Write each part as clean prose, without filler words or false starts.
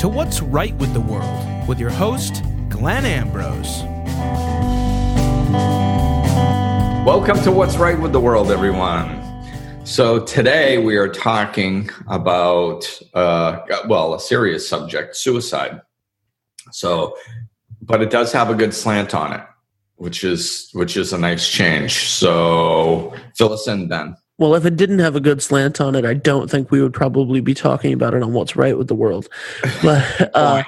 to What's Right with the World with your host, Glenn Ambrose. Welcome to What's Right with the World, everyone. So today we are talking about, a serious subject, suicide. But it does have a good slant on it, which is a nice change. So fill us in, Ben. Well, if it didn't have a good slant on it, I don't think we would probably be talking about it on What's Right with the World. But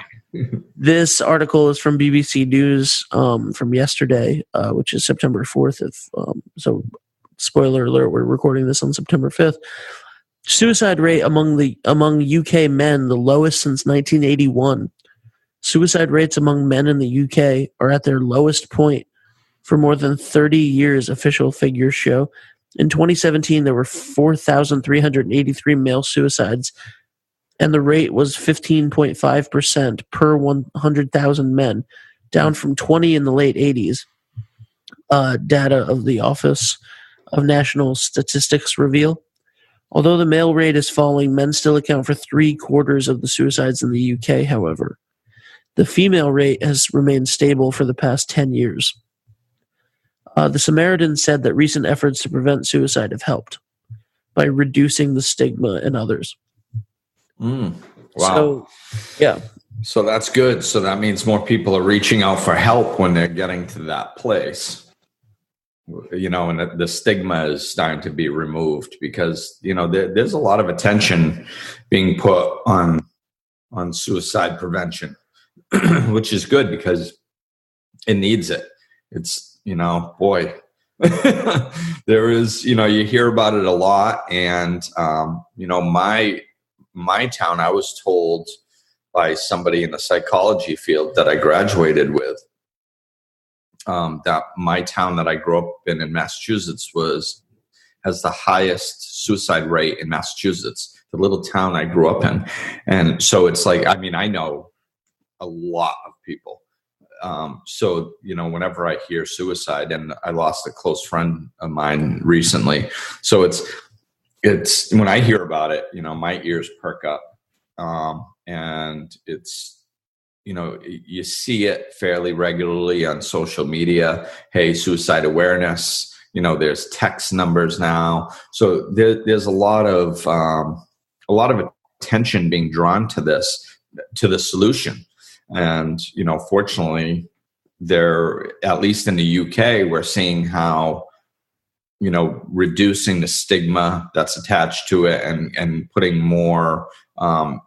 this article is from BBC News from yesterday, which is September 4th. So, spoiler alert, we're recording this on September 5th. Suicide rate among UK men, the lowest since 1981. Suicide rates among men in the UK are at their lowest point for more than 30 years, official figures show. In 2017, there were 4,383 male suicides, and the rate was 15.5% per 100,000 men, down from 20 in the late 80s. Data of the Office of National Statistics reveal. Although the male rate is falling, men still account for 3/4 of the suicides in the UK, however. The female rate has remained stable for the past 10 years. The Samaritan said that recent efforts to prevent suicide have helped by reducing the stigma in others. Wow. So, yeah. So that's good. So that means more people are reaching out for help when they're getting to that place. And the stigma is starting to be removed because, there's a lot of attention being put on suicide prevention, which is good because it needs it. It's, there is, you hear about it a lot. And, my town, I was told by somebody in the psychology field that I graduated with, that my town that I grew up in Massachusetts has the highest suicide rate in Massachusetts, the little town I grew up in. And so it's like, I know a lot of people. So, whenever I hear suicide, and I lost a close friend of mine recently. So it's when I hear about it, my ears perk up. And it's, you see it fairly regularly on social media. Hey, suicide awareness, there's text numbers now. So there's a lot of attention being drawn to the solution. And, fortunately, at least in the UK, we're seeing how, reducing the stigma that's attached to it and putting more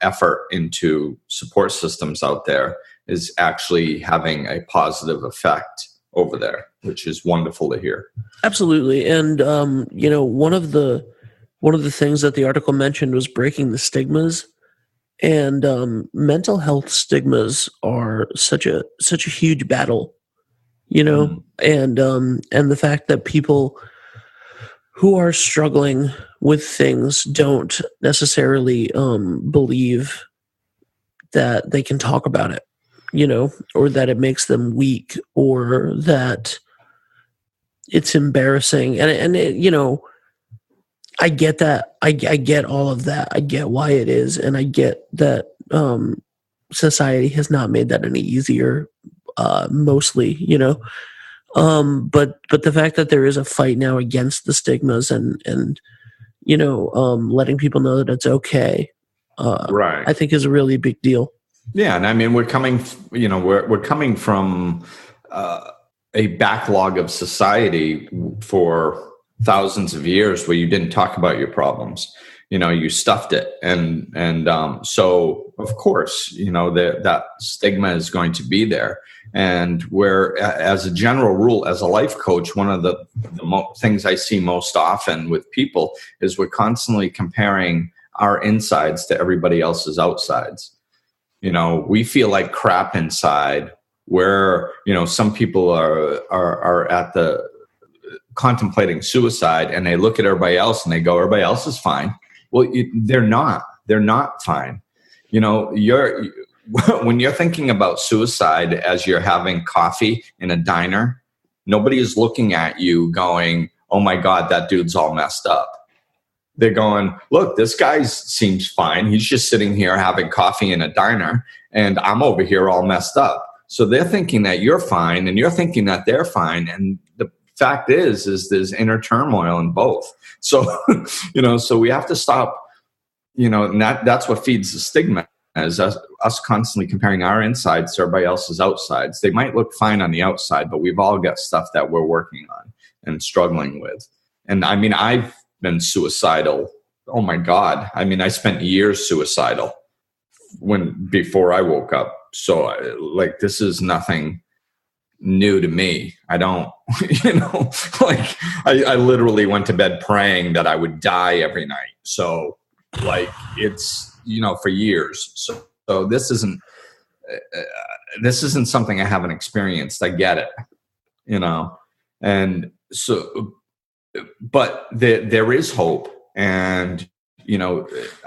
effort into support systems out there is actually having a positive effect over there, which is wonderful to hear. Absolutely. And, one of the things that the article mentioned was breaking the stigmas. And mental health stigmas are such a huge battle, and the fact that people who are struggling with things don't necessarily believe that they can talk about it, or that it makes them weak, or that it's embarrassing, and I get that. I get all of that. I get why it is. And I get that society has not made that any easier, mostly, But the fact that there is a fight now against the stigmas and letting people know that it's okay, right, I think is a really big deal. Yeah. And we're coming, we're coming from a backlog of society for thousands of years where you didn't talk about your problems, you stuffed it. And so of course, that stigma is going to be there. And where, as a general rule, as a life coach, one of the things I see most often with people is we're constantly comparing our insides to everybody else's outsides. We feel like crap inside where, some people are at the contemplating suicide and they look at everybody else and they go, everybody else is fine. Well, they're not fine. When you're thinking about suicide as you're having coffee in a diner, nobody is looking at you going, oh my God, that dude's all messed up. they're going, look, this guy seems fine. He's just sitting here having coffee in a diner, and I'm over here all messed up. So they're thinking that you're fine, and you're thinking that they're fine. And the fact is there's inner turmoil in both. So, so we have to stop, and that's what feeds the stigma, is us constantly comparing our insides to everybody else's outsides. They might look fine on the outside, but we've all got stuff that we're working on and struggling with. And I mean, I've been suicidal. Oh my God. I mean, I spent years suicidal before I woke up. So this is nothing new to me. I don't, I literally went to bed praying that I would die every night. So it's, for years. So this isn't something I haven't experienced. I get it, and so, but there is hope, and,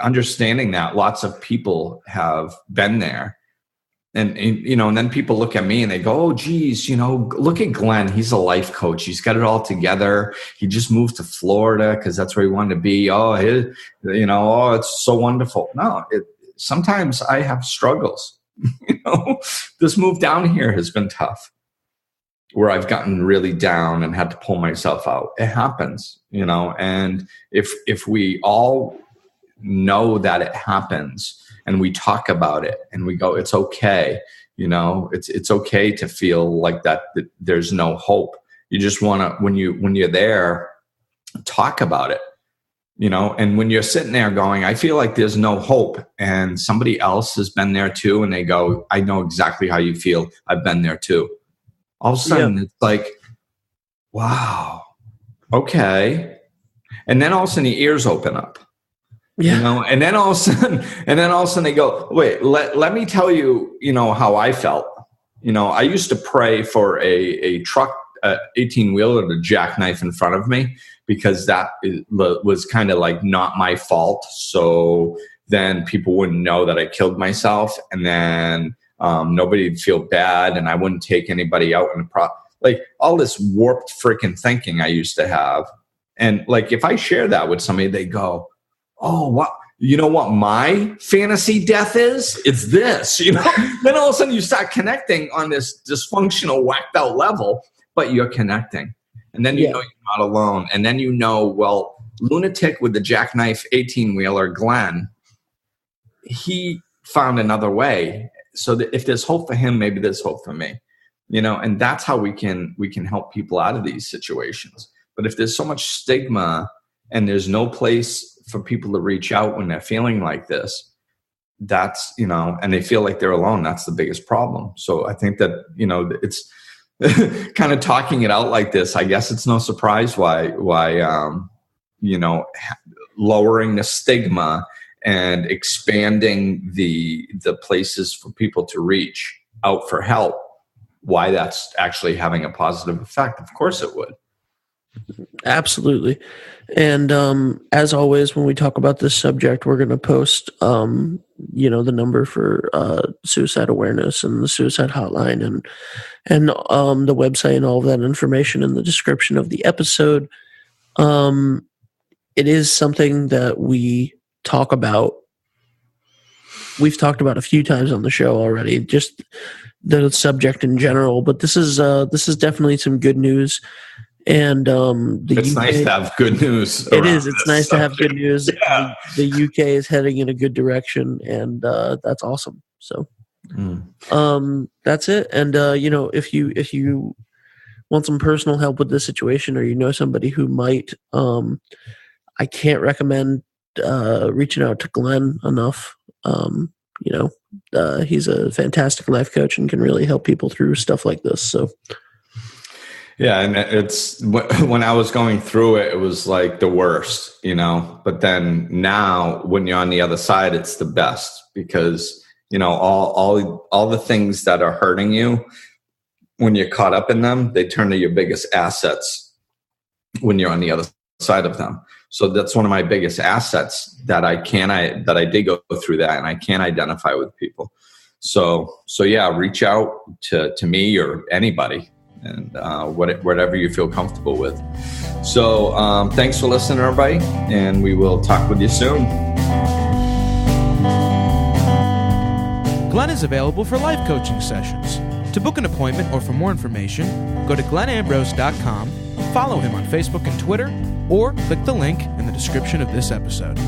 understanding that lots of people have been there. And then people look at me and they go, oh, geez, look at Glenn. He's a life coach. He's got it all together. He just moved to Florida because that's where he wanted to be. Oh, it's so wonderful. No, sometimes I have struggles. This move down here has been tough, where I've gotten really down and had to pull myself out. It happens, and if we all know that it happens, and we talk about it and we go, it's okay. It's okay to feel like that there's no hope. You just want to, when you're there, talk about it, and when you're sitting there going, I feel like there's no hope, and somebody else has been there too. And they go, I know exactly how you feel. I've been there too. All of a sudden it's like, wow, okay. And then all of a sudden the ears open up. Yeah. And then all of a sudden they go, wait, let me tell you, how I felt. I used to pray for a truck, 18-wheeler to jackknife in front of me, because that was kind of like not my fault. So then people wouldn't know that I killed myself, and then nobody'd feel bad, and I wouldn't take anybody out in the all this warped freaking thinking I used to have. And if I share that with somebody, they go, oh, what? You know what my fantasy death is? It's this, Then all of a sudden you start connecting on this dysfunctional, whacked out level, but you're connecting. And then you know you're not alone. And then well, lunatic with the jackknife 18-wheeler, Glenn, he found another way. So that if there's hope for him, maybe there's hope for me. And that's how we can help people out of these situations. But if there's so much stigma and there's no place for people to reach out when they're feeling like this, that's, and they feel like they're alone, that's the biggest problem. So I think that, it's kind of talking it out like this. I guess it's no surprise why, lowering the stigma and expanding the places for people to reach out for help, why that's actually having a positive effect. Of course it would. Absolutely. And as always, when we talk about this subject, we're going to post, the number for suicide awareness and the suicide hotline and the website and all of that information in the description of the episode. It is something that we talk about. We've talked about a few times on the show already, just the subject in general. But this is definitely some good news. And it's nice to have good news. It is. It's nice to have good news. Yeah. The UK is heading in a good direction, and that's awesome. So, that's it. And if you want some personal help with this situation, or you know somebody who might, I can't recommend reaching out to Glenn enough. He's a fantastic life coach and can really help people through stuff like this. So. Yeah, and it's when I was going through it, it was like the worst, But then now, when you're on the other side, it's the best, because all the things that are hurting you, when you're caught up in them, they turn to your biggest assets when you're on the other side of them. So that's one of my biggest assets, that I did go through that, and I can identify with people. So yeah, reach out to me or anybody. and whatever you feel comfortable with. So thanks for listening, everybody, and we will talk with you soon. Glenn is available for life coaching sessions. To book an appointment or for more information, go to glennambrose.com, follow him on Facebook and Twitter, or click the link in the description of this episode.